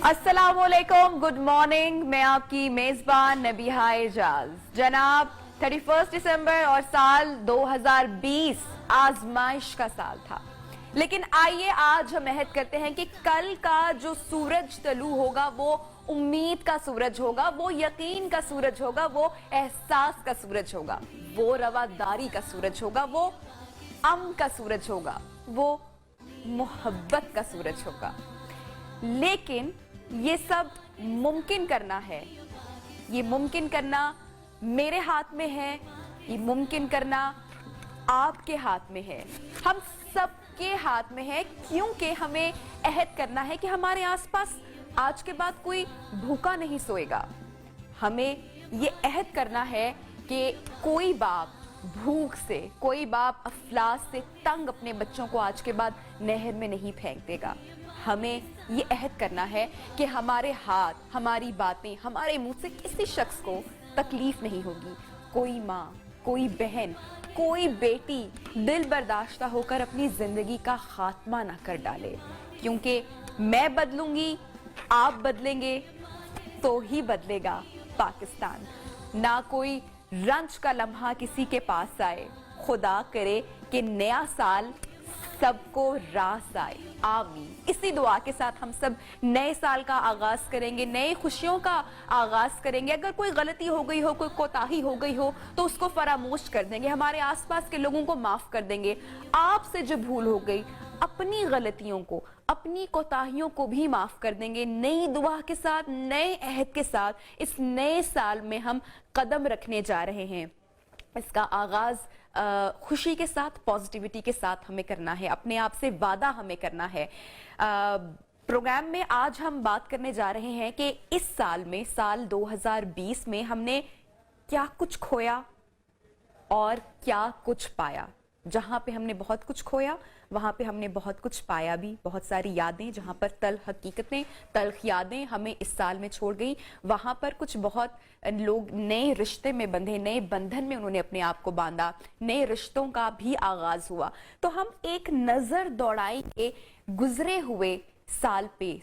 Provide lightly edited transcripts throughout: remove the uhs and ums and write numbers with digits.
अस्सलामुअलैकुम, good morning. मैं आपकी मेजबान नबीहा एजाज। जनाब 31 दिसंबर और साल 2020 आजमाइश का साल था, लेकिन आइए आज हम अहद करते हैं कि कल का जो सूरज तलू होगा वो उम्मीद का सूरज होगा, वो यकीन का सूरज होगा, वो एहसास का सूरज होगा, वो रवादारी का सूरज होगा, वो अमन का सूरज होगा, वो मोहब्बत का सूरज होगा। लेकिन ये सब मुमकिन करना है, ये मुमकिन करना मेरे हाथ में है, ये मुमकिन करना आपके हाथ में है, हम सबके हाथ में है, क्योंकि हमें अहद करना है कि हमारे आसपास आज के बाद कोई भूखा नहीं सोएगा। हमें ये अहद करना है कि कोई बाप भूख से, कोई बाप अफलास से तंग अपने बच्चों को आज के बाद नहर में नहीं फेंक देगा। हमें ये अहद करना है कि हमारे हाथ, हमारी बातें, हमारे मुंह से किसी शख्स को तकलीफ नहीं होगी। कोई माँ, कोई बहन, कोई बेटी दिल बर्दाश्ता होकर अपनी जिंदगी का खात्मा ना कर डाले, क्योंकि मैं बदलूंगी, आप बदलेंगे तो ही बदलेगा पाकिस्तान। ना कोई रंज का लम्हा किसी के पास आए, खुदा करे कि नया साल सबको रास आए, आमीन। इसी दुआ के साथ हम सब नए साल का आगाज करेंगे, नए खुशियों का आगाज करेंगे। अगर कोई गलती हो गई हो, कोई कोताही हो गई हो तो उसको फरामोश कर देंगे, हमारे आसपास के लोगों को माफ कर देंगे। आपसे जो भूल हो गई, अपनी गलतियों को, अपनी कोताहियों को भी माफ कर देंगे। नई दुआ के साथ, नए अहद के साथ इस नए साल में हम कदम रखने जा रहे हैं। इसका आगाज खुशी के साथ, पॉजिटिविटी के साथ हमें करना है, अपने आप से वादा हमें करना है। प्रोग्राम में आज हम बात करने जा रहे हैं कि इस साल में, साल 2020 में हमने क्या कुछ खोया और क्या कुछ पाया। जहां पे हमने बहुत कुछ खोया, वहां पे हमने बहुत कुछ पाया भी। बहुत सारी यादें, जहां पर तल्ख हकीकतें, तल्ख यादें हमें इस साल में छोड़ गई, वहां पर कुछ बहुत लोग नए रिश्ते में बंधे, नए बंधन में उन्होंने अपने आप को बांधा, नए रिश्तों का भी आगाज हुआ। तो हम एक नजर दौड़ाएंगे गुजरे हुए साल पे,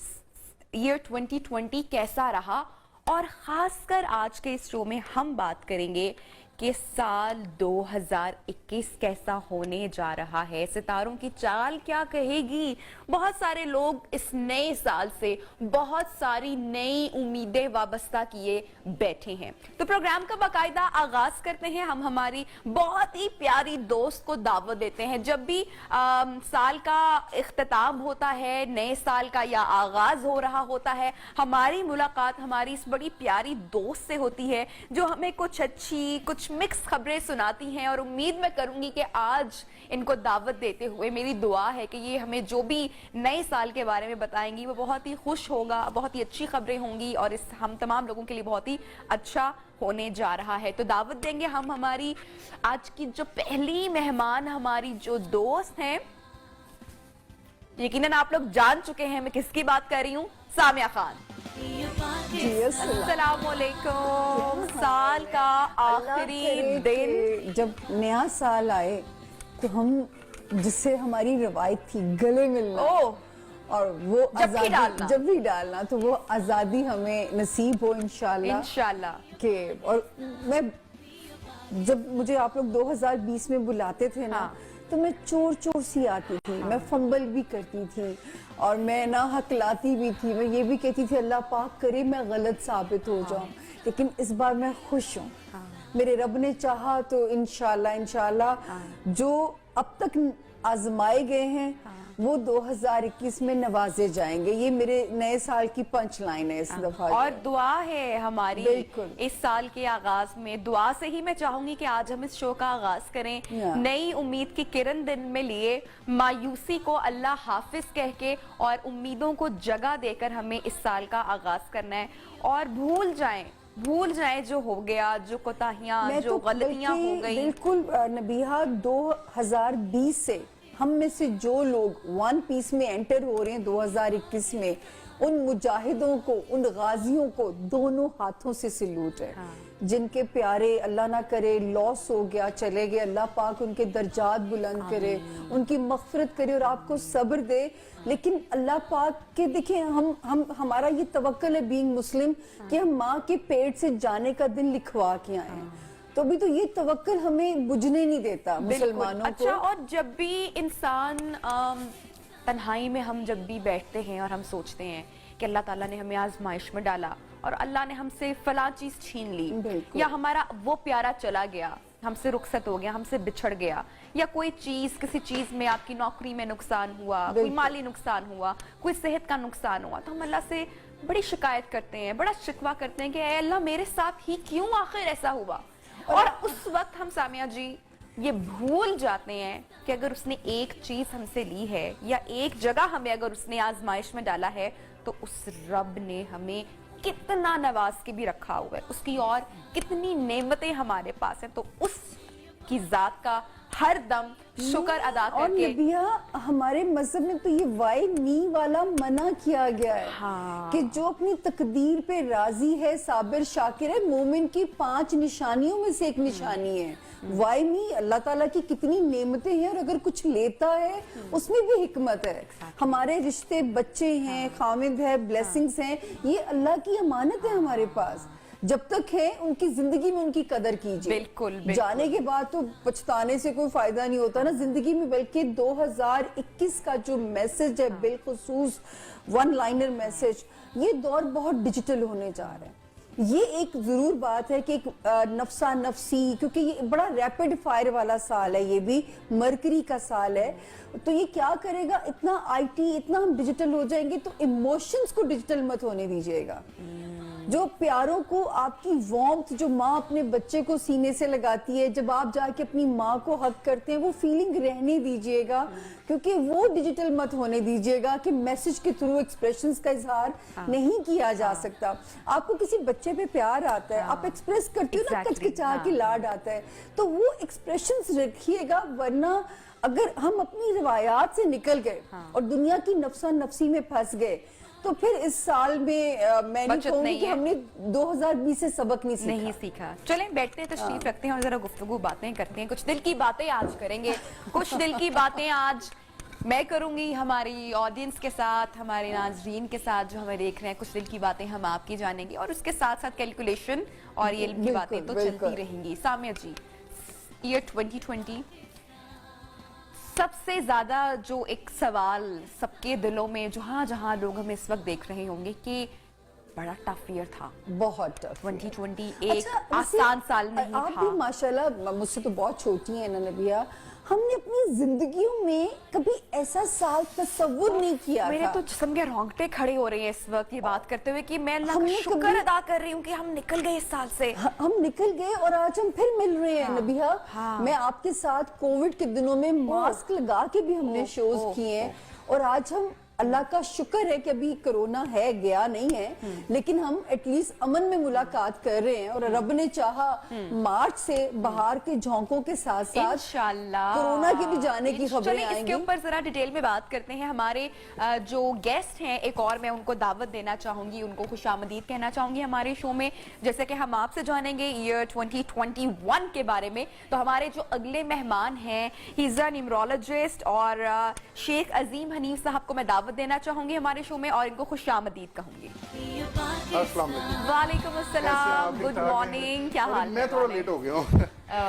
ईयर 2020 कैसा रहा, और खासकर आज के इस शो में हम बात करेंगे कि साल 2021 कैसा होने जा रहा है, सितारों की चाल क्या कहेगी। बहुत सारे लोग इस नए साल से बहुत सारी नई उम्मीदें वाबस्ता किए बैठे हैं। तो प्रोग्राम का बाकायदा आगाज करते हैं। हम हमारी बहुत ही प्यारी दोस्त को दावत देते हैं। जब भी साल का इख्तिताम होता है, नए साल का या आगाज हो रहा होता है, हमारी मुलाकात हमारी इस बड़ी प्यारी दोस्त से होती है, जो हमें कुछ अच्छी, कुछ मिक्स खबरें सुनाती हैं। और उम्मीद मैं करूंगी कि आज इनको दावत देते हुए मेरी दुआ है कि ये हमें जो भी नए साल के बारे में बताएंगी वो बहुत ही खुश होगा, बहुत ही अच्छी खबरें होंगी और इस हम तमाम लोगों के लिए बहुत ही अच्छा होने जा रहा है। तो दावत देंगे हम हमारी आज की जो पहली मेहमान, हमारी जो दोस्त हैं, यकीनन आप लोग जान चुके हैं मैं किसकी बात कर रही हूँ, सामिया खान। अस्सलामुअलैकुम। साल का आखिरी दिन, जब नया साल आए तो हम, जिससे हमारी रवायत थी गले मिलना, और वो आजादी जब भी डालना, तो वो आजादी हमें नसीब हो इंशाल्लाह के। और मैं, जब मुझे आप लोग 2020 में बुलाते थे ना, तो मैं चोर चोर सी आती थी, मैं फंबल भी करती थी और मैं ना हकलाती भी थी। मैं ये भी कहती थी अल्लाह पाक करे मैं गलत साबित हो जाऊं, लेकिन इस बार मैं खुश हूँ। मेरे रब ने चाहा तो इंशाल्लाह जो अब तक आजमाए गए हैं वो 2021 में नवाजे जाएंगे। ये मेरे नए साल की पंच लाइन है इस दफा। और दुआ है हमारी इस साल के आगाज में, दुआ से ही मैं चाहूंगी कि आज हम इस शो का आगाज करें नई उम्मीद की किरण दिन में लिए, मायूसी को अल्लाह हाफिज कह के और उम्मीदों को जगह देकर हमें इस साल का आगाज करना है। और भूल जाएं जो हो गया, जो कोताहियां, जो गलतियां हो गई। बिल्कुल नबीहा, 2020 से हम में से जो लोग वन पीस में एंटर हो रहे हैं 2021 में, उन मुजाहिदों को, उन गाजियों को दोनों हाथों से सलूट है। जिनके प्यारे अल्लाह ना करे लॉस हो गया, चले गए, अल्लाह पाक उनके दर्जात बुलंद करे, उनकी मग़फ़िरत करे और आपको सब्र दे। लेकिन अल्लाह पाक के देखिए हम हमारा ये तवक्कुल है बीइंग मुस्लिम कि हम माँ के पेट से जाने का दिन लिखवा के आए, तो अभी तो ये तवक्कुल हमें बुझने नहीं देता मुसलमानों को। अच्छा, और जब भी इंसान तन्हाई में हम जब भी बैठते हैं और हम सोचते हैं कि अल्लाह ताला ने हमें आजमाइश में डाला और अल्लाह ने हमसे फला चीज छीन ली, या हमारा वो प्यारा चला गया, हमसे रुखसत हो गया, हमसे बिछड़ गया, या कोई चीज, किसी चीज में आपकी नौकरी में नुकसान हुआ, कोई माली नुकसान हुआ, कोई सेहत का नुकसान हुआ, तो हम अल्लाह से बड़ी शिकायत करते हैं, बड़ा शिकवा करते हैं कि ऐ अल्लाह मेरे साथ ही क्यों आखिर ऐसा हुआ। और उस वक्त हम सामिया जी ये भूल जाते हैं कि अगर उसने एक चीज हमसे ली है या एक जगह हमें अगर उसने आजमाइश में डाला है, तो उस रब ने हमें कितना नवाज के भी रखा हुआ है, उसकी और कितनी नेमतें हमारे पास हैं, तो उसकी जात का हर दम शुक्र अदा करके। और नबिया हमारे मजहब में तो ये वाई मी वाला मना किया गया है कि जो अपनी तकदीर पे राजी है, साबिर शाकिर है, मोमिन की 5 निशानियों में से एक निशानी है। वाई मी, अल्लाह ताला की कितनी नेमतें हैं और अगर कुछ लेता है उसमें भी हिकमत है। हमारे रिश्ते, बच्चे हैं, खामिद है, ब्लेसिंग्स हैं, ये अल्लाह की अमानत है हमारे पास। जब तक है उनकी जिंदगी में उनकी कदर कीजिए। बिल्कुल। जाने के बाद तो पछताने से कोई फायदा नहीं होता ना जिंदगी में। बल्कि 2021 का जो मैसेज है, बिलखुसूस वन लाइनर मैसेज, ये दौर बहुत डिजिटल होने जा रहा है। ये एक जरूर बात है कि एक नफसा नफसी, क्योंकि ये बड़ा रैपिड फायर वाला साल है, ये भी मरकरी का साल है, तो ये क्या करेगा, इतना आईटी, इतना हम डिजिटल हो जाएंगे, तो इमोशंस को डिजिटल मत होने दीजिएगा। जो प्यारों को, आपकी वार्मथ जो माँ अपने बच्चे को सीने से लगाती है, जब आप जाके अपनी माँ को हक करते हैं, वो फीलिंग रहने दीजिएगा, क्योंकि वो डिजिटल मत होने दीजिएगा कि मैसेज के थ्रू एक्सप्रेशंस का इजहार नहीं किया जा सकता। आपको किसी बच्चे पे प्यार आता है, आप एक्सप्रेस करते हो ना, कचकचा के लाड आता है, तो वो एक्सप्रेशंस रखिएगा। वरना अगर हम अपनी रिवायात से निकल गए और दुनिया की नफसा नफसी में फंस गए, तो फिर इस साल में मैं नहीं कहूंगी कि हमने 2020 से सबक नहीं सीखा। चलें बैठते हैं, तशरीफ रखते हैं और जरा गुफ्तगू बातें करते हैं। कुछ दिल की बातें आज करेंगे, कुछ दिल की बातें आज मैं करूंगी हमारी ऑडियंस के साथ, हमारे नाज़रीन के साथ जो हमें देख रहे हैं। कुछ दिल की बातें हम आपकी जानेंगे और उसके साथ साथ कैलकुलेशन और ये की बातें तो चलती रहेंगी। सामिया जी, ईयर 2020 सबसे ज्यादा जो एक सवाल सबके दिलों में, जहां जहां लोग हमें इस वक्त देख रहे होंगे कि बड़ा टफ ईयर था, बहुत टफ। 2020 एक आसान साल नहीं था। आप भी माशाल्लाह मुझसे तो बहुत छोटी हैं ना नबिया, हमने अपनी जिंदगियों में कभी ऐसा साल तस्वुर नहीं किया। मेरे था। तो जिस्म के रोंगटे खड़े हो रहे हैं इस वक्त ये बात करते हुए कि मैं अल्लाह का शुक्र अदा कर रही हूँ कि हम निकल गए इस साल से। हम निकल गए और आज हम फिर मिल रहे हैं नबिया। मैं आपके साथ कोविड के दिनों में मास्क लगा के भी हमने शोज किए हैं और आज हम अल्लाह का शुक्र है कि अभी कोरोना है, गया नहीं है, लेकिन हम एटलीस्ट अमन में मुलाकात कर रहे हैं और रब ने चाहा मार्च से बाहर के झोंकों के साथ साथ इंशाल्लाह कोरोना के भी जाने की खबरें आएंगी। इसके ऊपर जरा डिटेल में बात करते हैं। हमारे जो गेस्ट हैं एक और मैं उनको दावत देना चाहूंगी, उनको खुशामदीद कहना चाहूंगी हमारे शो में। जैसे कि हम आपसे जानेंगे ईयर 2021 के बारे में, तो हमारे जो अगले मेहमान हैं, ही इज अ न्यूमरोलॉजिस्ट और शेख अजीम हनीफ साहब को मैं देना चाहूंगी हमारे शो में और इनको खुशामदीद कहूंगी। वालेकुम अस्सलाम, गुड मॉर्निंग, क्या हाल है? मैं थोड़ा लेट हो गया हूँ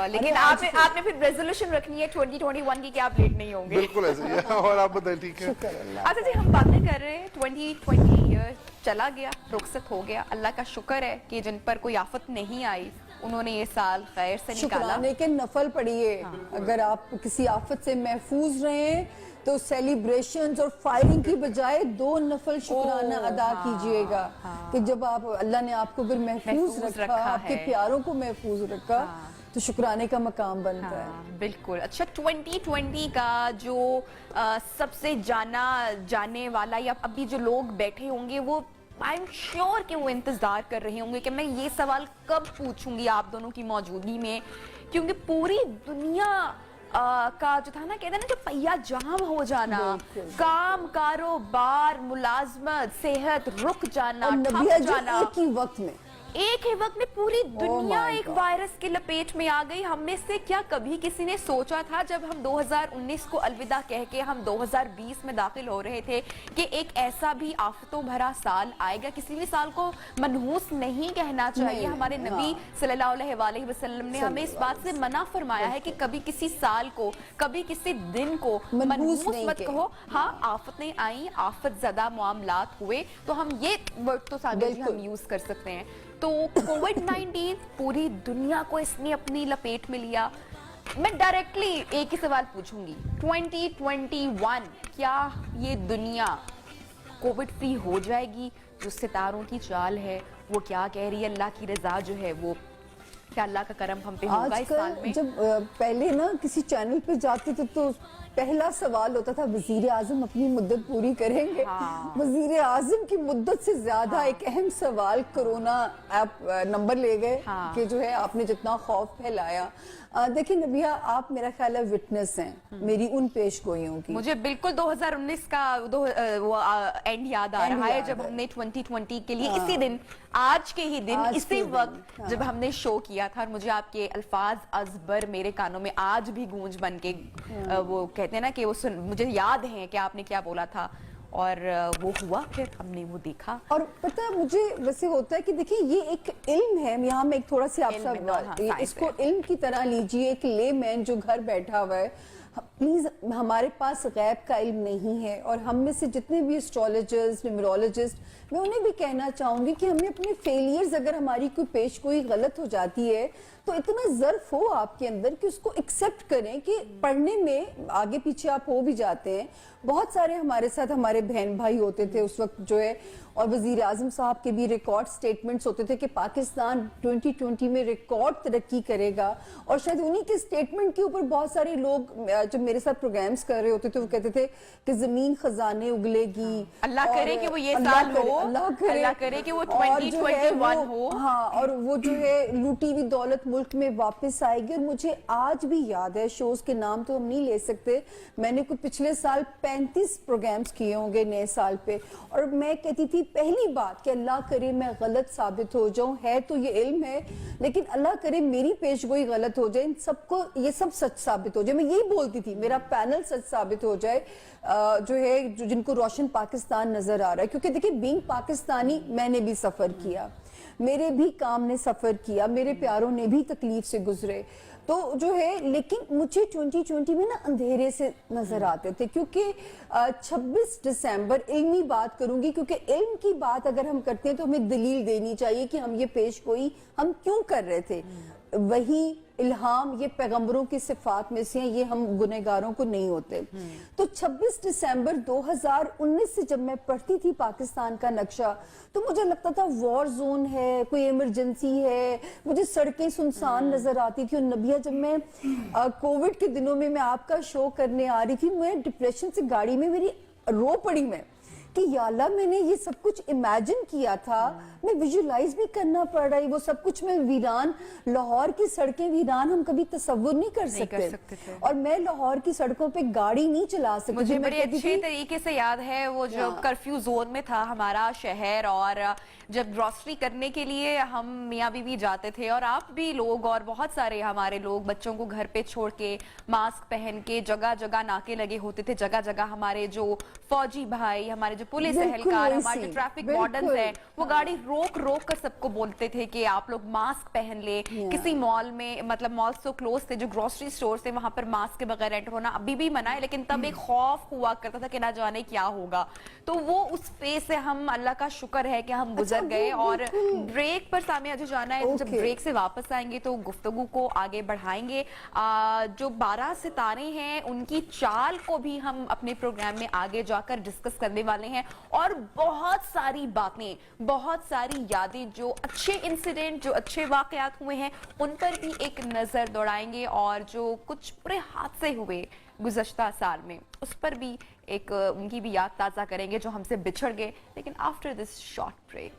लेकिन आपने फिर रेजोल्यूशन रखनी है 2021 की कि आप लेट नहीं होंगे। बिल्कुल ऐसे ही है। और आप बताइए, ठीक है? अच्छा जी, हम बातें कर रहे हैं 2020 ईयर चला गया, रुखसत हो गया। अल्लाह का शुक्र है कि जिन पर कोई आफत नहीं आई उन्होंने ये साल खैर से निकाला। शुक्राने के नफल पढ़िए। अगर आप किसी आफत से महफूज रहे तो सेलिब्रेशंस और फायरिंग की बजाय 2 नफल शुक्राना अदा कीजिएगा कि जब आप अल्लाह ने आपको फिर महफूज रखा, आपके प्यारों को महफूज रखा, तो शुक्राने का मकाम बनता है। बिल्कुल। अच्छा, 2020 का जो सबसे जाना जाने वाला, या अभी जो लोग बैठे होंगे वो आई एम श्योर कि वो इंतजार कर रहे होंगे कि मैं ये सवाल कब पूछूंगी आप दोनों की मौजूदगी में, क्योंकि पूरी दुनिया का जो था ना, कहते हैं ना, जो पहिया जाम हो जाना, काम कारोबार मुलाजमत सेहत रुक जाना, और ठप नबिया जो जाना, एक ही वक्त में पूरी दुनिया एक वायरस की लपेट में आ गई। हम में से क्या कभी किसी ने सोचा था, जब हम 2019 को अलविदा कह के हम 2020 में दाखिल हो रहे थे, कि एक ऐसा भी आफतों भरा साल आएगा। किसी भी साल को मनहूस नहीं कहना चाहिए। हमारे नबी सल्लल्लाहु अलैहि वसल्लम ने हमें इस बात से मना फरमाया है कि कभी किसी साल को, कभी किसी दिन को मनहूस मत कहो। हाँ, आफतें आई, आफत ज़दा मामलात हुए, तो हम ये वर्ड तो साबित हम यूज कर सकते हैं। तो कोविड-19 पूरी दुनिया को इसने अपनी लपेट में लिया। मैं डायरेक्टली एक ही सवाल पूछूंगी, 2021 क्या ये दुनिया कोविड फ्री हो जाएगी? जो सितारों की चाल है वो क्या कह रही है, अल्लाह की रजा जो है वो, क्या अल्लाह का करम हम पे होगा इस साल में? जब पहले ना किसी चैनल पे जाते थे तो पहला सवाल होता था, वजीर आजम अपनी मुद्दत पूरी करेंगे? वजीर आजम की मुद्दत से ज्यादा एक अहम सवाल कोरोना आप नंबर ले गए कि जो है आपने जितना खौफ फैलाया। देखिए नबिया, आप मेरा ख्याल है विटनेस हैं मेरी उन पेशगोइयों की। मुझे बिल्कुल 2019 का एंड याद आ रहा है, जब हमने 2020 के लिए इसी दिन, आज के ही दिन, इसी वक्त जब हमने शो किया था, और मुझे आपके अल्फाज अजबर मेरे कानों में आज भी गूंज बन के वो कहते हैं ना कि वो मुझे याद है कि आपने क्या बोला था, और वो हुआ, फिर हमने वो देखा। और पता है मुझे वैसे होता है कि देखिए ये एक इल्म है, यहाँ मैं एक थोड़ा सी आपसे इसको इल्म की तरह लीजिए। एक लेमैन जो घर बैठा हुआ है, प्लीज हमारे पास गैब का इल्म नहीं है, और हम में से जितने भी एस्ट्रोलॉजर्स, न्यूमरोलॉजिस्ट, मैं उन्हें भी कहना चाहूंगी कि हमें अपने फेलियर्स, अगर हमारी कोई पेशगोई गलत हो जाती है तो इतना ज़र्फ हो आपके अंदर कि उसको एक्सेप्ट करें कि पढ़ने में आगे पीछे आप हो भी जाते हैं। बहुत सारे हमारे साथ हमारे बहन भाई होते थे उस वक्त जो है, और वजीर आजम साहब के भी रिकॉर्ड स्टेटमेंट्स होते थे कि पाकिस्तान 2020 में रिकॉर्ड तरक्की करेगा, और शायद उन्हीं के स्टेटमेंट के ऊपर बहुत सारे लोग जब मेरे साथ प्रोग्राम्स कर रहे होते थे वो कहते थे कि जमीन खजाने उगलेगी, अल्लाह करे कि वो ये साल हो, अल्लाह करे कि वो 2021 हो। हाँ, और वो जो है लूटी हुई दौलत मुल्क में वापस आएगी। और मुझे आज भी याद है, शोज के नाम तो हम नहीं ले सकते, मैंने कुछ पिछले साल 35 प्रोग्राम्स किए होंगे नए साल पे, और मैं कहती थी पहली बात कि अल्लाह करे मैं गलत साबित हो जाऊं, है तो ये इल्म है, लेकिन अल्लाह करे मेरी पेशगोई गलत हो जाए, इन सबको ये सब सच साबित हो जाए। मैं यही बोलती थी, मेरा पैनल सच साबित हो जाए, जो है जिनको रोशन पाकिस्तान नजर आ रहा है। क्योंकि देखिए बीइंग पाकिस्तानी मैंने भी सफर किया, मेरे भी काम ने सफर किया, मेरे प्यारों ने भी तकलीफ से गुजरे, तो जो है, लेकिन मुझे 2020 में ना अंधेरे से नजर आते थे। क्योंकि 26 दिसंबर, इल्मी बात करूंगी क्योंकि इल्म की बात अगर हम करते हैं तो हमें दलील देनी चाहिए कि हम ये पेशगोई हम क्यों कर रहे थे। वही इल्हाम ये पैगंबरों की सिफात में से हैं, ये हम गुनहगारों को नहीं होते। तो 26 दिसंबर 2019 से जब मैं पढ़ती थी पाकिस्तान का नक्शा, तो मुझे लगता था वॉर जोन है, कोई इमरजेंसी है, मुझे सड़कें सुनसान नजर आती थी। और नबिया, जब मैं कोविड के दिनों में मैं आपका शो करने आ रही थी, मैं डिप्रेशन से गाड़ी में मेरी रो पड़ी मैं कि या अल्लाह, मैंने ये सब कुछ इमेजिन किया था, मैं विजुलाइज भी करना पड़ रहा है वो सब कुछ। मैं वीरान लाहौर की सड़कें वीरान हम कभी तस्वुर नहीं कर सकते थे। और मैं लाहौर की सड़कों पे गाड़ी नहीं चला सकती। मुझे बड़े अच्छे तरीके से याद है वो जो कर्फ्यू जोन में था हमारा शहर, और जब ग्रोसरी करने के लिए हम मियाँ बीवी जाते थे, और आप भी लोग और बहुत सारे हमारे लोग बच्चों को घर पे छोड़ के मास्क पहन के, जगह जगह नाके लगे होते थे, जगह जगह हमारे जो फौजी भाई, हमारे जो पुलिस एहलकार, हमारे जो ट्रैफिक वार्डन है, वो गाड़ी रोक रोक कर सबको बोलते थे कि आप लोग मास्क पहन ले। किसी मॉल में, मतलब मॉल तो क्लोज थे, जो ग्रोसरी स्टोर थे वहां पर मास्क के बगैर एंटर होना अभी भी मना है, लेकिन तब एक खौफ हुआ करता था कि ना जाने क्या होगा। तो वो उस फेज से हम, अल्लाह का शुक्र है कि हम गुजर गए। और ब्रेक पर सामने जो जाना है, जब ब्रेक से वापस आएंगे तो गुफ्तगू को आगे बढ़ाएंगे। जो 12 सितारे हैं उनकी चाल को भी हम अपने प्रोग्राम में आगे जाकर डिस्कस करने वाले हैं, और बहुत सारी बातें, बहुत सारी यादें, जो अच्छे इंसिडेंट, जो अच्छे वाकयात हुए हैं उन पर भी एक नजर दौड़ाएंगे, और जो कुछ बुरे हादसे हुए गुज़श्ता साल में उस पर भी एक उनकी भी याद ताज़ा करेंगे जो हमसे बिछड़ गए। लेकिन आफ्टर दिस शॉर्ट ब्रेक,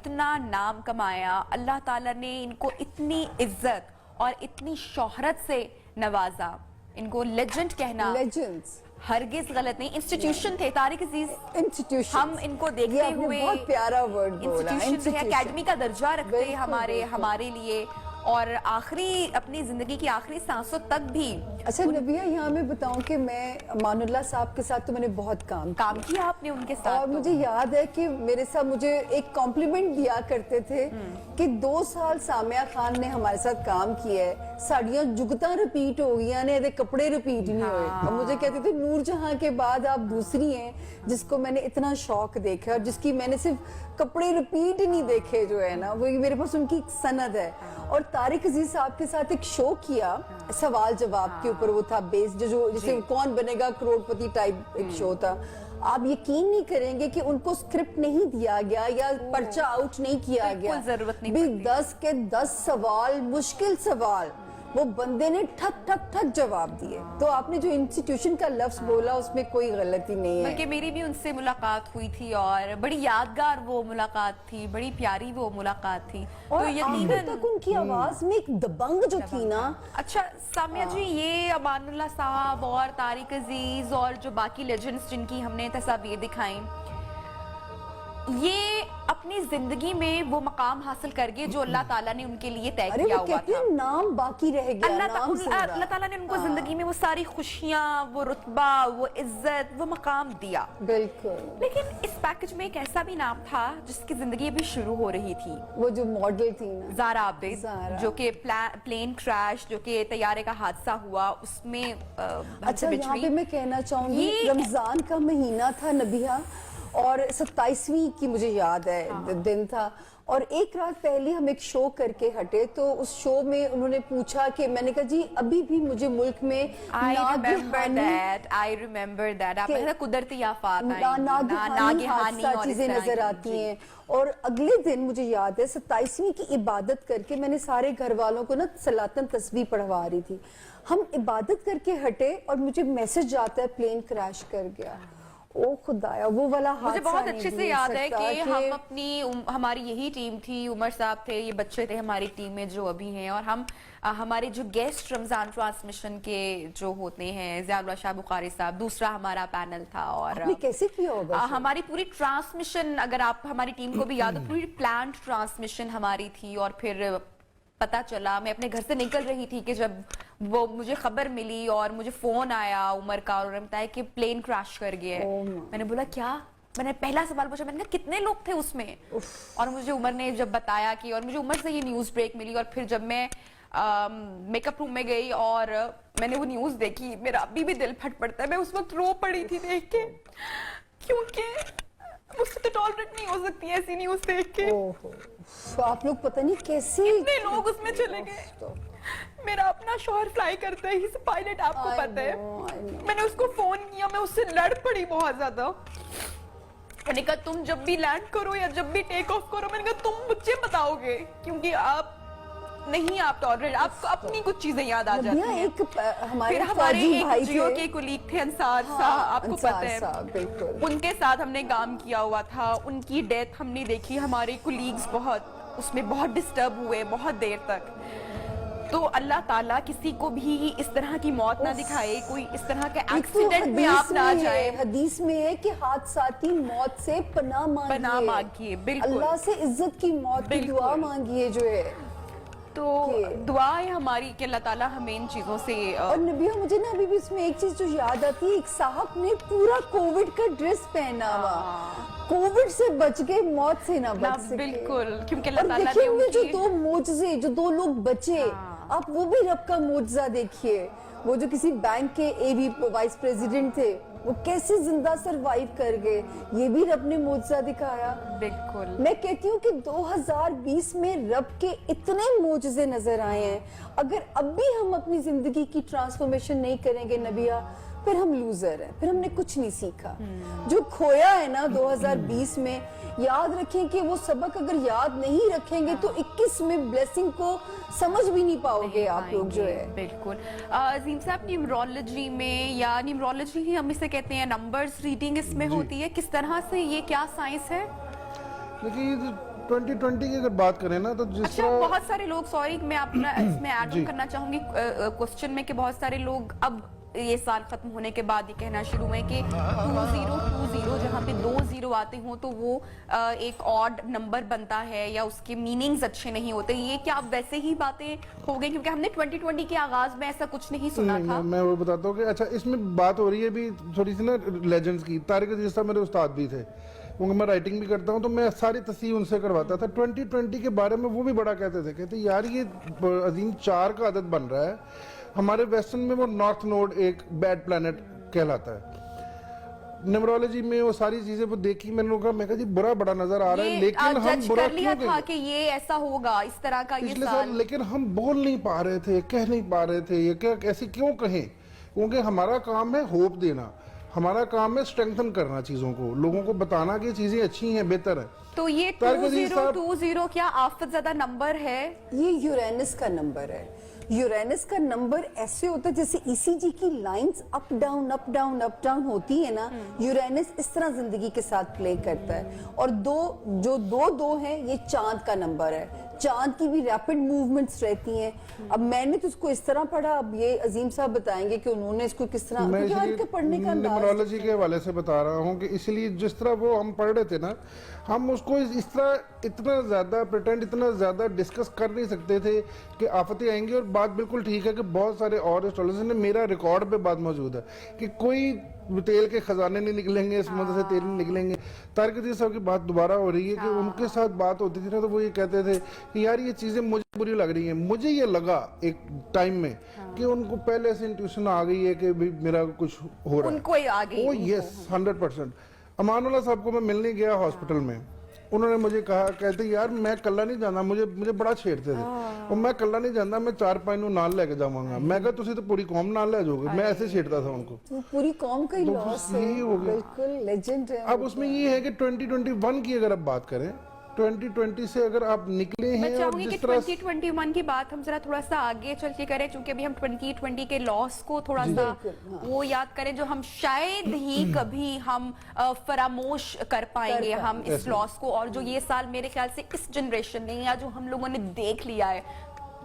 इतना नाम कमाया, अल्लाह ताला ने इनको इतनी इज्जत और इतनी शोहरत से नवाजा, इनको लेजेंड कहना लेजेंड्स हरगिज गलत नहीं। इंस्टीट्यूशन थे तारिक अजीज, इंस्टीट्यूशन, हम इनको देखते हुए बहुत प्यारा वर्ड बोला, इंस्टीट्यूशन एकेडमी का दर्जा रखते हैं बिल्कुल। हमारे लिए, और आखिरी अपनी जिंदगी की आखिरी सांसों तक भी। अच्छा नबिया, यहाँ मैं बताऊं कि मैं अमानुल्लाह साहब के साथ तो मैंने बहुत काम किया आपने उनके साथ, और मुझे याद है कि मेरे साथ मुझे एक कॉम्प्लीमेंट दिया करते थे कि 2 साल सामिया खान ने हमारे साथ काम किया है, साड़ियां जुगता रिपीट हो गई ने, कपड़े रिपीट नहीं हुए। और मुझे कहते थे नूरजहां के बाद आप दूसरी हैं जिसको मैंने इतना शौक देखा और जिसकी मैंने सिर्फ कपड़े रिपीट नहीं देखे, जो है ना वो मेरे पास उनकी एक सनद है। और तारिक अजीज साहब के साथ एक शो किया, सवाल जवाब के ऊपर वो था बेस्ड, जो जैसे कौन बनेगा करोड़पति टाइप एक शो था। आप यकीन नहीं करेंगे कि उनको स्क्रिप्ट नहीं दिया गया या पर्चा आउट नहीं किया गया, जरूरत नहीं भी 10 के 10 सवाल, मुश्किल सवाल, वो बंदे ने ठक ठक ठक जवाब दिए। तो आपने जो इंस्टीट्यूशन का लफ्ज बोला उसमें कोई गलती नहीं है। बल्कि मेरी भी उनसे मुलाकात हुई थी और बड़ी यादगार वो मुलाकात थी, बड़ी प्यारी वो मुलाकात थी। और तो यकीनन तक उनकी आवाज में एक दबंग जो थी ना। अच्छा सामिया जी, ये अमानुल्लाह साहब और तारिक अजीज और जो बाकी लेजेंड्स जिनकी हमने तस्वीर दिखाई, ये अपनी जिंदगी में वो मकाम हासिल कर गए जो अल्लाह ताला ने उनके लिए तय किया हुआ था। नाम बाकी रह गया, अल्लाह ताला ने उनको जिंदगी में वो सारी खुशियां, वो रुतबा, वो इज्जत, वो मकाम दिया। बिल्कुल। लेकिन इस पैकेज में एक ऐसा भी नाम था जिसकी जिंदगी अभी शुरू हो रही थी, वो जो मॉडल थी ना, ज़ारा आबिद, जो कि प्लेन क्रैश, जो कि तैयारे का हादसा हुआ उसमें अच्छा यहाँ पे मैं कहना चाहूंगी, रमजान का महीना था नबिया, और 27वीं की मुझे याद है दिन था, और एक रात पहले हम एक शो करके हटे, तो उस शो में उन्होंने पूछा कि मैंने कहा जी अभी भी मुझे मुल्क में कुदरती आफात, नागहानी चीजें नजर आती हैं। और अगले दिन मुझे याद है 27वीं की इबादत करके मैंने सारे घर वालों को ना सलातन तस्बीह पढ़वा रही थी। हम इबादत करके हटे और मुझे मैसेज आता है प्लेन क्रैश कर गया। ओ खुदाया, वो वाला हादसा मुझे बहुत अच्छे से याद है कि हम अपनी हमारी यही टीम थी, उमर साहब थे, ये बच्चे थे हमारी टीम में जो अभी हैं, और हम हमारे जो गेस्ट रमजान ट्रांसमिशन के जो होते हैं, ज़ियाउल्लाह शाह बुखारी साहब, दूसरा हमारा पैनल था। और कैसे किया होगा हमारी पूरी ट्रांसमिशन, अगर आप हमारी टीम को भी याद हो, पूरी प्लान्ड ट्रांसमिशन हमारी थी। और फिर पता चला, मैं अपने घर से निकल रही थी कि जब वो मुझे खबर मिली और मुझे फोन आया उमर का, और उन्होंने बताया कि प्लेन क्रैश कर गया है। मैंने बोला क्या? मैंने पहला सवाल पूछा, मैंने कहा कितने लोग थे उसमें? और मुझे उमर ने जब बताया कि, और मुझे उमर से ये न्यूज ब्रेक मिली, और फिर जब मैं मेकअप रूम में गई और मैंने वो न्यूज देखी, मेरा अभी भी दिल फट पड़ता है। मैं उस वक्त रो पड़ी थी देख के, क्योंकि मुझसे तो टॉलरेट नहीं हो सकती ऐसी न्यूज देख के। तो आप लोग पता नहीं कैसे इतने लोग उसमें चले गए। मेरा अपना शौहर फ्लाई करता है, इस पायलट, आपको पता है। मैंने उसको फोन किया, मैं उससे लड़ पड़ी बहुत ज्यादा। मैंने कहा तुम जब भी लैंड करो या जब भी टेक ऑफ करो, मैंने कहा तुम मुझे बताओगे, क्योंकि आप नहीं, आप टॉलरेट, आपको अपनी कुछ चीजें याद आ जाती हैं। फिर हमारे एक जियो के कुलीग थे अंसार साहब, आपको पता है, उनके साथ हमने काम किया हुआ था। उनकी डेथ हमने देखी, हमारे कुलीग्स बहुत उसमें बहुत डिस्टर्ब हुए बहुत देर तक। तो अल्लाह ताला किसी को भी इस तरह की मौत ना दिखाए, कोई इस तरह के एक्सीडेंट में आप ना जाए। हदीस में है कि हादसाती मौत से पनाह मांगिए, बिल्कुल अल्लाह से इज्जत की मौत की दुआ मांगिए जो है। तो दुआ है हमारी कि अल्लाह ताला हमें इन चीजों से। और नबिया मुझे ना अभी भी इसमें एक चीज जो याद आती है, एक साहब ने पूरा कोविड का ड्रेस पहना हुआ, कोविड से बच गए, मौत से ना बच सके। बिल्कुल, क्योंकि अल्लाह ताला ने उनकी जो 2 मोजज़े, जो 2 लोग बचे, आप वो भी रब का मोजज़ा देखिए। वो जो किसी बैंक के एवी वाइस प्रेसिडेंट थे, वो कैसे जिंदा सरवाइव कर गए, ये भी रब ने मोजज़ा दिखाया। बिल्कुल, मैं कहती हूँ कि 2020 में रब के इतने मोजज़े नजर आए हैं। अगर अब भी हम अपनी जिंदगी की ट्रांसफॉर्मेशन नहीं करेंगे नबिया, फिर हम लूजर हैं, फिर हमने कुछ नहीं सीखा। जो खोया है ना 2020 में, याद रखें कि वो सबक अगर याद नहीं रखेंगे तो 21 में ब्लेसिंग को समझ भी नहीं पाओगे आप लोग जो है। बिल्कुल। अजीम साहब, न्यूमरोलॉजी में, या न्यूमरोलॉजी ही हम इसे कहते हैं, नंबर्स रीडिंग इसमें होती है, किस तरह से, ये क्या साइंस है? देखिए 2020 की अगर बात करें ना तो जिस अच्छा, तरह बहुत सारे लोग, सॉरी मैं अपना इसमें ऐड करना चाहूंगी क्वेश्चन में, कि बहुत सारे लोग अब ये साल खत्म होने के बाद ये कहना शुरू हुए कि 2020 जहाँ पे 2 0 आते हों तो वो एक ऑड नंबर बनता है या उसके मीनिंग्स अच्छे नहीं होते। ये क्या अब वैसे ही बातें हो गई? क्योंकि हमने 2020 के आगाज में ऐसा कुछ नहीं सुना था। मैं वो बताता हूँ कि अच्छा इसमें बात हो रही है भी थोड़ी सी ना लेजेंड्स की। तारिक अजीज साहब मेरे उस्ताद भी थे, क्योंकि मैं राइटिंग भी करता हूँ तो मैं सारी तस्वीर उनसे करवाता था। 2020 के बारे में वो भी बड़ा कहते थे, कहते यार ये अजीम 4 का आदत बन रहा है। हमारे वेस्टर्न में वो नॉर्थ नोड एक बैड प्लैनेट कहलाता है। न्यूमरोलॉजी में वो सारी चीजें वो देखी, मैंने कहा, मैं कहा जी बुरा बड़ा नजर आ रहा है, लेकिन हम बुरा क्यों था कि ये ऐसा होगा, इस तरह का ये साल, लेकिन हम बोल नहीं पा रहे थे, कह नहीं पा रहे थे, ये क्या ऐसी क्यों कहें? क्योंकि हमारा काम है होप देना, हमारा काम है स्ट्रेंथन करना चीजों को, लोगों को बताना कि चीजें अच्छी हैं, बेहतर है। तो ये 2020 क्या आफत ज़्यादा नंबर है? ये यूरेनस का नंबर है। यूरेनस का नंबर ऐसे होता है जैसे ईसीजी की लाइंस अप डाउन होती है ना, यूरेनस इस तरह जिंदगी के साथ प्ले करता है। और दो है, ये चांद का नंबर है। चांद की भी रैपिड मूवमेंट्स रहती हैं। अब मैंने तो इसको इस तरह पढ़ा, अब ये अजीम साहब बताएंगे कि उन्होंने इसको किस तरह, पढ़ने का न्यूमरोलॉजी के हवाले से बता रहा हूँ कि इसलिए जिस तरह वो हम पढ़ रहे थे ना, हम उसको इस तरह इतना ज्यादा प्रिटेंड, इतना ज्यादा डिस्कस कर नहीं सकते थे कि आफतें आएंगी। और बात बिल्कुल ठीक है कि बहुत सारे और एस्ट्रोलॉजर ने, मेरा रिकॉर्ड पे बात मौजूद है कि कोई तेल के खजाने नहीं निकलेंगे, समुद्र से तेल नहीं निकलेंगे। तारिक अजीज साहब की बात दोबारा हो रही है कि उनके साथ बात होती थी ना तो वो ये कहते थे कि यार ये चीजें मुझे बुरी लग रही हैं। मुझे ये लगा एक टाइम में कि उनको पहले से इंट्यूशन आ गई है कि भी मेरा कुछ हो रहा है, उनको आ गई। ओ यस 100%। अमानुल्लाह साहब को मैं मिलने गया हॉस्पिटल में, उन्होंने मुझे कहा, कहते यार मैं कल्ला नहीं जाना, मुझे बड़ा छेड़ते थे, और मैं कल्ला नहीं जाना, मैं 4-5 ਨੂੰ ਨਾਲ ਲੈ ਕੇ ਜਾਵਾਂਗਾ। मैं कहा ਤੁਸੀਂ तो पूरी कौम ਨਾਲ ले जाओगे। मैं ऐसे छेड़ता था उनको। वो पूरी कौम का ही लॉस है, बिल्कुल लेजेंड है। अब उसमें ये है कि 2021 की अगर आप बात करें, 2020 से अगर आप निकले हैं, मैं चाहूंगी कि 2021 की बात हम जरा थोड़ा सा आगे चल के करें, क्योंकि अभी हम 2020 के लॉस को थोड़ा सा वो याद करें जो हम शायद ही कभी हम फरामोश कर पाएंगे हम इस लॉस को। और जो ये साल मेरे ख्याल से इस जनरेशन ने या जो हम लोगों ने देख लिया है,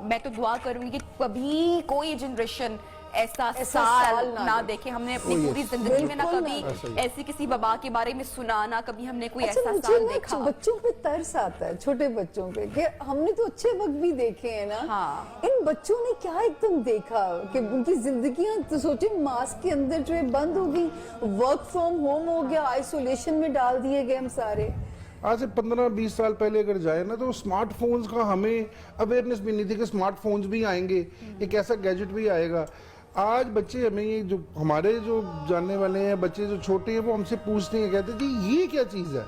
मैं तो दुआ करूंगी कि कभी कोई जनरेशन ऐसा साल ना देखे। हमने अपनी पूरी जिंदगी में ना कभी ऐसी किसी वबा के बारे में सुना, ना कभी हमने कोई ऐसा साल देखा। बच्चों पे तरस आता है, छोटे बच्चों पे, कि हमने तो अच्छे वक्त भी देखे हैं ना। हाँ। इन बच्चों ने क्या एकदम देखा कि उनकी जिंदगियां, तो सोचे मास्क के अंदर जो है बंद हो गई, वर्क फ्रॉम होम हो गया, आइसोलेशन में डाल दिए गए हम सारे। आज से 15-20 साल पहले अगर जाए ना तो स्मार्टफोन्स का हमें अवेयरनेस भी नहीं थी कि स्मार्टफोन्स भी आएंगे, एक ऐसा गैजेट भी आएगा। आज बच्चे हमें ये जो हमारे जो जानने वाले हैं, बच्चे जो छोटे हैं, वो हमसे पूछते हैं, कहते हैं जी ये क्या चीज़ है।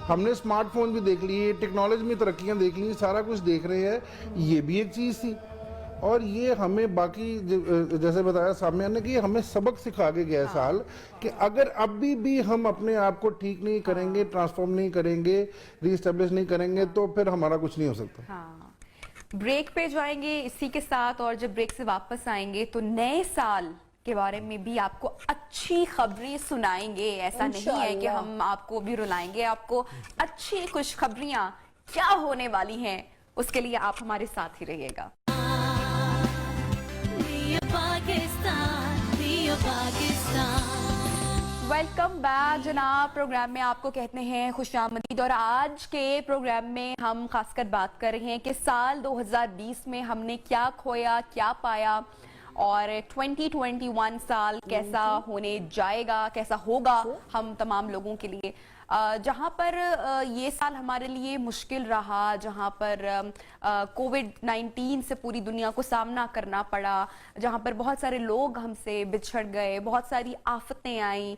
हमने स्मार्टफोन भी देख लिए, टेक्नोलॉजी में तरक्कियां देख ली, सारा कुछ देख रहे हैं, ये भी एक चीज़ थी। और ये हमें बाकी जैसे बताया सामने ने कि हमें सबक सिखा के गया साल कि अगर अभी भी हम अपने आप को ठीक नहीं करेंगे, ट्रांसफॉर्म नहीं करेंगे, रीस्टेब्लिश नहीं करेंगे, तो फिर हमारा कुछ नहीं हो सकता। हाँ। ब्रेक पे जाएंगे इसी के साथ, और जब ब्रेक से वापस आएंगे तो नए साल के बारे में भी आपको अच्छी खबरें सुनाएंगे। ऐसा नहीं है कि हम आपको भी रुलाएंगे, आपको अच्छी खुशखबरियां क्या होने वाली हैं उसके लिए आप हमारे साथ ही रहिएगा। वेलकम बैक जनाब। प्रोग्राम में आपको कहते हैं खुशामदीद। और आज के प्रोग्राम में हम खासकर बात कर रहे हैं कि साल 2020 में हमने क्या खोया, क्या पाया, और 2021 साल कैसा होने जाएगा, कैसा होगा हम तमाम लोगों के लिए। जहाँ पर ये साल हमारे लिए मुश्किल रहा, जहाँ पर कोविड-19 से पूरी दुनिया को सामना करना पड़ा, जहाँ पर बहुत सारे लोग हमसे बिछड़ गए, बहुत सारी आफतें आईं,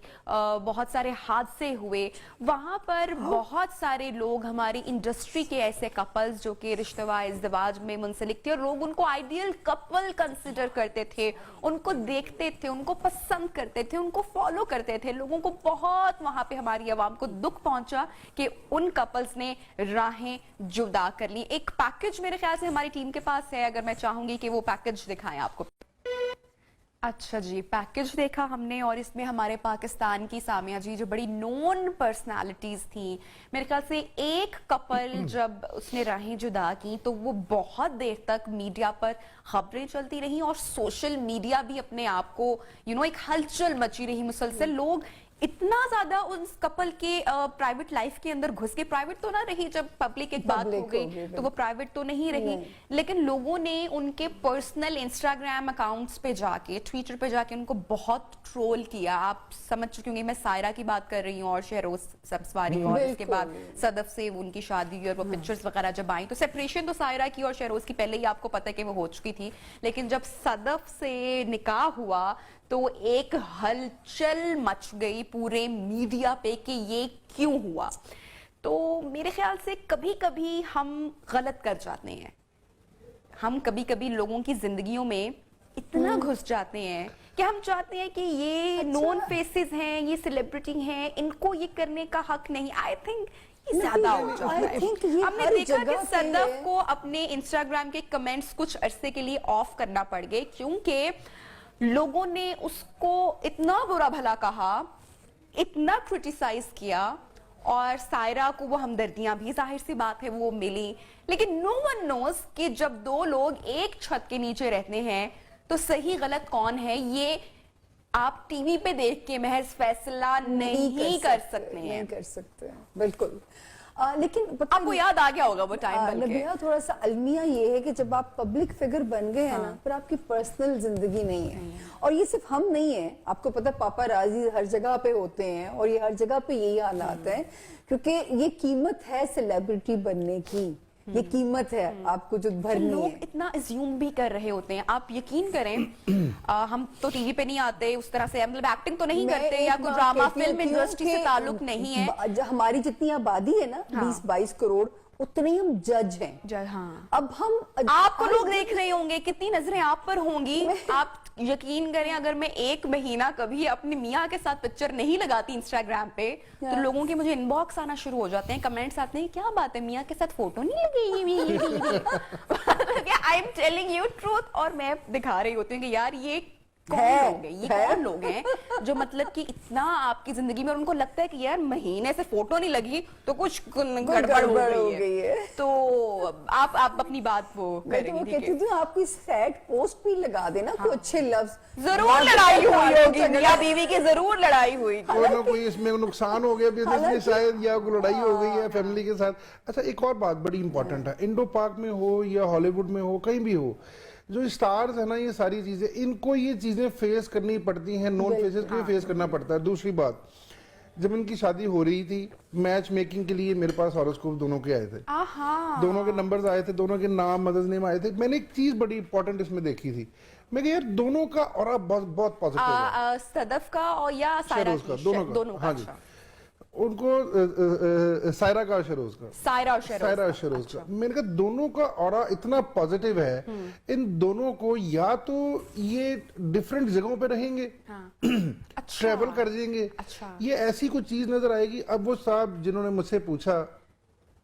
बहुत सारे हादसे हुए, वहाँ पर बहुत सारे लोग, हमारी इंडस्ट्री के ऐसे कपल्स जो कि रिश्तेवा इज़्दिवाज में मुंसलिक थे, और लोग उनको आइडियल कपल कंसिडर करते थे, उनको देखते थे, उनको पसंद करते थे, उनको फॉलो करते थे। लोगों को बहुत वहाँ पे हमारी आवाम को दुख पहुंचा कि उन कपल्स ने राहें जुदा कर ली। एक पैकेज मेरे ख्याल से हमारी टीम के पास है, अगर मैं चाहूंगी कि वो पैकेज दिखाएं आपको। अच्छा जी, पैकेज देखा हमने और इसमें हमारे पाकिस्तान की सामिया जी जो बड़ी नोन पर्सनालिटीज थी, मेरे ख्याल से एक कपल जब उसने राहें जुदा की तो वो बहुत देर तक मीडिया पर खबरें चलती रही और सोशल मीडिया भी अपने आप को एक हलचल मची रही मुसलसल। लोग इतना ज्यादा उस कपल के प्राइवेट लाइफ के अंदर घुस के, प्राइवेट तो ना रही, जब पब्लिक एक बात हो गई तो वो प्राइवेट तो नहीं रही, लेकिन लोगों ने उनके पर्सनल इंस्टाग्राम अकाउंट्स पे जाके, ट्विटर पे जाके उनको बहुत ट्रोल किया। आप समझ चुके होंगे मैं सायरा की बात कर रही हूँ और शहरोज सब्सवारी, और उसके बाद सदफ से उनकी शादी हुई और वो पिक्चर्स वगैरह जब आई तो सेपरेशन तो सायरा की और शहरोज की पहले ही आपको पता है कि वो हो चुकी थी, लेकिन जब सदफ से निकाह हुआ तो एक हलचल मच गई पूरे मीडिया पे कि ये क्यों हुआ। तो मेरे ख्याल से कभी कभी हम गलत कर जाते हैं, हम कभी कभी लोगों की जिंदगियों में इतना घुस जाते हैं कि हम चाहते हैं कि ये नोन फेसेस हैं, ये सेलिब्रिटी हैं, इनको ये करने का हक नहीं। आई थिंक ज्यादा हो जाता है। हमने देखा कि सदफ को अपने इंस्टाग्राम के कमेंट्स कुछ अरसे के लिए ऑफ करना पड़ गए क्योंकि लोगों ने उसको इतना बुरा भला कहा, इतना क्रिटिसाइज किया, और सायरा को वो हमदर्दियां भी जाहिर सी बात है वो मिली, लेकिन नो वन नोस कि जब दो लोग एक छत के नीचे रहते हैं तो सही गलत कौन है ये आप टीवी पे देख के महज फैसला नहीं कर सकते हैं। नहीं कर सकते हैं, बिल्कुल। लेकिन आपको याद आ गया होगा वो टाइम। नबिया, थोड़ा सा अलमिया ये है कि जब आप पब्लिक फिगर बन गए हैं ना, फिर आपकी पर्सनल जिंदगी नहीं है। और ये सिर्फ हम नहीं है, आपको पता पापाराजी हर जगह पे होते हैं और ये हर जगह पे यही हालात है, क्योंकि ये कीमत है सेलिब्रिटी बनने की, ये कीमत है आपको जो भरनी है। लोग इतना अज्यूम भी कर रहे होते हैं, आप यकीन करें हम तो टीवी पे नहीं आते उस तरह से, मतलब एक्टिंग तो नहीं करते या कोई ड्रामा फिल्म इंडस्ट्री से ताल्लुक नहीं है। हमारी जितनी आबादी है ना 20-22 करोड़, उतने हम जज हैं। हाँ। अब हम आपको लोग देख रहे होंगे, कितनी नजरें आप पर होंगी। आप यकीन करें अगर मैं एक महीना कभी अपने मियाँ के साथ पिक्चर नहीं लगाती इंस्टाग्राम पे तो लोगों के मुझे इनबॉक्स आना शुरू हो जाते हैं, कमेंट्स आते हैं, क्या बात है मियाँ के साथ फोटो नहीं लगी। I am telling you truth. और मैं दिखा रही होती हूँ कि यार ये कौन लोग हैं जो मतलब कि इतना आपकी जिंदगी में, और उनको लगता है कि यार महीने से फोटो नहीं लगी तो कुछ गड़बड़ हो गई है। तो आप अपनी बात वो करेंगे। मैं कहती हूँ आपकी सैड पोस्ट भी लगा देना, कोई अच्छे लफ्ज। जरूर लड़ाई हुई होगी, मियां बीवी की जरूर लड़ाई हुई, कोई ना कोई इसमें नुकसान हो गया बिजनेस में शायद, या कोई लड़ाई हो गई है फैमिली के साथ। अच्छा, एक और बात बड़ी इंपॉर्टेंट है, इंडो पार्क में हो या हॉलीवुड में हो, कहीं भी हो, जो स्टार्स है ना, ये सारी चीजें, इनको ये चीजें फेस करनी पड़ती हैं, नॉन फेसेस को फेस करना पड़ता है। दूसरी बात, जब इनकी शादी हो रही थी, मैच मेकिंग के लिए मेरे पास हॉरोस्कोप दोनों के आए थे, दोनों के नंबर्स आए थे, दोनों के नाम, मदर्स नेम आए थे। मैंने एक चीज बड़ी इंपॉर्टेंट इसमें देखी थी, मैं यार दोनों का ऑरा बहुत पॉजिटिव है, सदफ का और या सायरा का, दोनों का। हाँ जी, उनको सायरा का, शरोज का, सायरा और शरोज का, मैंने कहा दोनों का ऑरा इतना पॉजिटिव है, इन दोनों को या तो ये डिफरेंट जगहों पे रहेंगे, ट्रेवल कर जाएंगे, ये ऐसी कोई चीज नजर आएगी। अब वो साहब जिन्होंने मुझसे पूछा,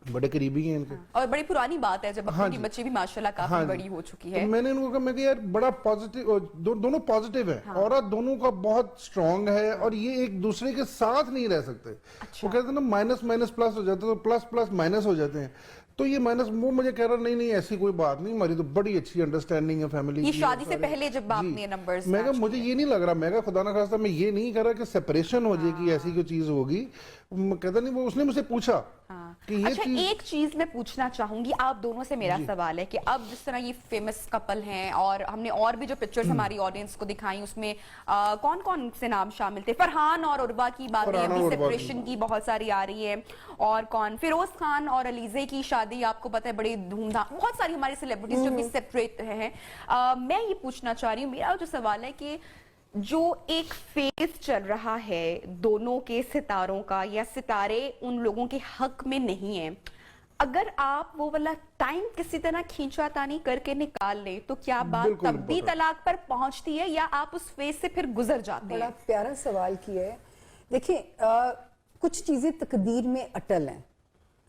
बड़े करीबी हैं इनके, और बड़ी पुरानी बात है जब अपनी बच्ची भी माशाल्लाह काफी बड़ी हो चुकी है। तो मैंने उनको कहा, मैं यार बड़ा पॉजिटिव, दोनों पॉजिटिव है, और दोनों का बहुत स्ट्रांग है, और ये एक दूसरे के साथ नहीं रह सकते। वो कहते हैं ना माइनस माइनस प्लस हो जाते हैं, तो प्लस प्लस माइनस हो जाते हैं, तो ये माइनस, वो मुझे कह रहा नहीं ऐसी कोई बात नहीं, हमारी तो बड़ी अच्छी अंडरस्टैंडिंग है फैमिली की। ये शादी से पहले जब आपने नंबर्स, मैं कहा मुझे ये नहीं लग रहा, मैं कहा खुदा ना खास्ता मैं ये नहीं कर रहा कि सेपरेशन हो जाएगी, ऐसी कोई चीज होगी। कहता नहीं, वो उसने मुझसे पूछा कि ये चीज। एक चीज मैं पूछना चाहूंगी आप दोनों से, मेरा सवाल है कि अब जिस तरह ये फेमस कपल हैं, और हमने और भी जो पिक्चर्स हमारी ऑडियंस को दिखाई उसमें कौन कौन से नाम शामिल थे, फरहान और उर्वा की बात है, सेपरेशन की बहुत सारी आ रही है, और कौन, फिरोज खान और अलीजे की शादी आपको पता है बड़ी धूमधाम, बहुत सारी हमारी सेलिब्रिटीज जो भी सेपरेट हैं। मैं ये पूछना चाह रही हूँ, मेरा जो सवाल है कि जो एक फेज चल रहा है दोनों के सितारों का, या सितारे उन लोगों के हक में नहीं है, अगर आप वो वाला टाइम किसी तरह खींचातानी करके निकाल लें तो क्या बात तब भी तलाक पर पहुंचती है, या आप उस फेज से फिर गुजर जाते हैं? बड़ा प्यारा सवाल किया है। देखिए, कुछ चीजें तकदीर में अटल हैं,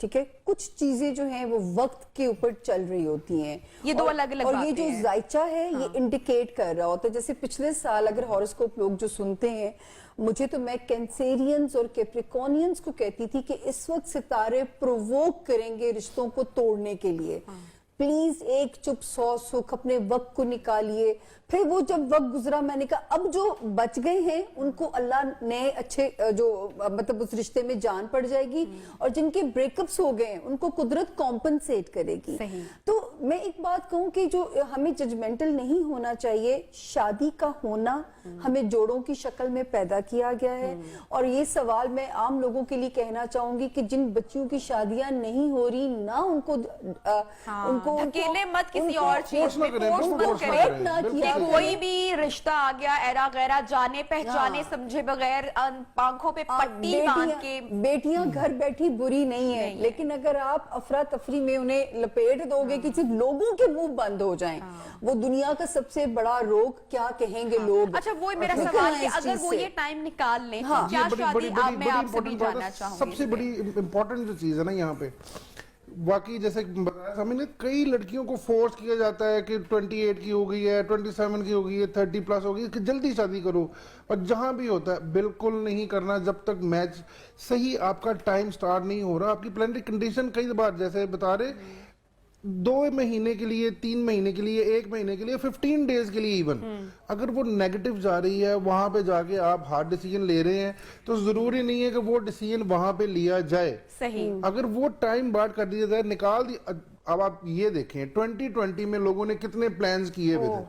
ठीक है, कुछ चीजें जो हैं वो वक्त के ऊपर चल रही होती हैं, ये दो अलग-अलग और ये बातें जो हैं। जायचा है ये इंडिकेट कर रहा होता है। जैसे पिछले साल अगर हॉरोस्कोप लोग जो सुनते हैं मुझे, तो मैं कैंसेरियंस और कैप्रिकॉनियंस को कहती थी कि इस वक्त सितारे प्रोवोक करेंगे रिश्तों को तोड़ने के लिए। प्लीज एक चुप सौ सुख, अपने वक्त को निकालिए। फिर वो जब वक्त गुजरा, मैंने कहा अब जो बच गए हैं उनको अल्लाह ने अच्छे जो मतलब उस रिश्ते में जान पड़ जाएगी, और जिनके ब्रेकअप्स हो गए हैं उनको कुदरत कॉम्पनसेट करेगी। सही। तो मैं एक बात कहूं कि जो हमें जजमेंटल नहीं होना चाहिए। शादी का होना हमें जोड़ों की शक्ल में पैदा किया गया है, और ये सवाल मैं आम लोगों के लिए कहना चाहूंगी कि जिन बच्चियों की शादियां नहीं हो रही ना, उनको धकेले मत किसी और चीज force में, ना करें, force बिल्कुल मत force ना करें करें, ना बिल्कुल किया कि सही कोई भी रिश्ता आ गया एरा गैरा, जाने पहचाने हाँ। समझे बगैर आंखों पे पट्टी बांध के। बेटियां घर बैठी बुरी नहीं है, लेकिन अगर आप अफरा तफरी में उन्हें लपेट दोगे कि सिर्फ लोगों के मुंह बंद हो जाएं, वो दुनिया का सबसे बड़ा रोग, क्या कहेंगे लोग। अच्छा, वो मेरा निकलना सवाल है, इस अगर चीज वो से। ये टाइम निकाल लें, हाँ। तो क्या शादी मैं आपसे भी important बात जानना है, चाहूंगी। सबसे बड़ी इंपॉर्टेंट जो चीज है ना यहाँ पे, वाकई जैसे बताया हमें, कई लड़कियों को फोर्स किया जाता है कि 28 की हो गई है, 27 की हो गई है, 30 प्लस हो गई है, कि जल्दी शादी करो। और जहां भी होता है बिल्कुल नहीं करना जब तक मैच सही आपका टाइम स्टार्ट नहीं हो रहा। आपकी प्लानिटरी कंडीशन कई बार जैसे बता रहे 2 महीने के लिए, 3 महीने के लिए, 1 महीने के लिए, 15 डेज के लिए इवन, अगर वो नेगेटिव जा रही है, वहां पे जाके आप हार्ड डिसीजन ले रहे हैं, तो जरूरी नहीं है कि वो डिसीजन वहां पे लिया जाए। सही। अगर वो टाइम बार्ड कर दिया जाए, निकाल दी। अब आप ये देखें 2020 में लोगों ने कितने प्लान्स किए हुए थे,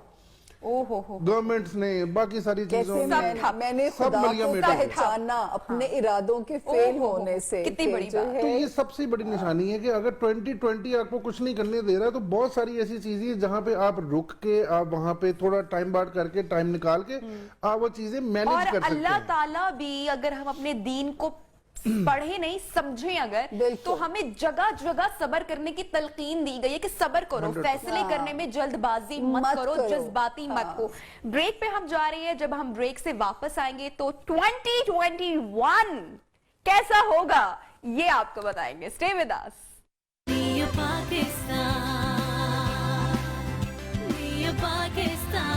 ओहो हो। गवर्नमेंट्स ने, बाकी सारी चीजों कैसे ने, मैंने सब खुदा मलिया को मेटा हो। पहचाना अपने इरादों के फेल होने से। कितनी कि बड़ी जो बात। है तो ये सबसे बड़ी निशानी है कि अगर 2020 आपको कुछ नहीं करने दे रहा है, तो बहुत सारी ऐसी चीजें हैं जहां पे आप रुक के, आप वहां पे थोड़ा टाइम बार्ड करके, टाइम निकाल के आप वो चीजें मैनेज और कर सकते अल्लाह हैं। ताला भी, अगर हम अपने दीन को पढ़े नहीं समझे अगर, बिल्कुल। तो हमें जगह जगह सब्र करने की तलकीन दी गई है कि सब्र करो, 100%। फैसले करने में जल्दबाजी मत करो, जज्बाती मत हो। ब्रेक पे हम जा रहे हैं, जब हम ब्रेक से वापस आएंगे तो 2021 कैसा होगा ये आपको बताएंगे। Stay with us. पाकिस्तान।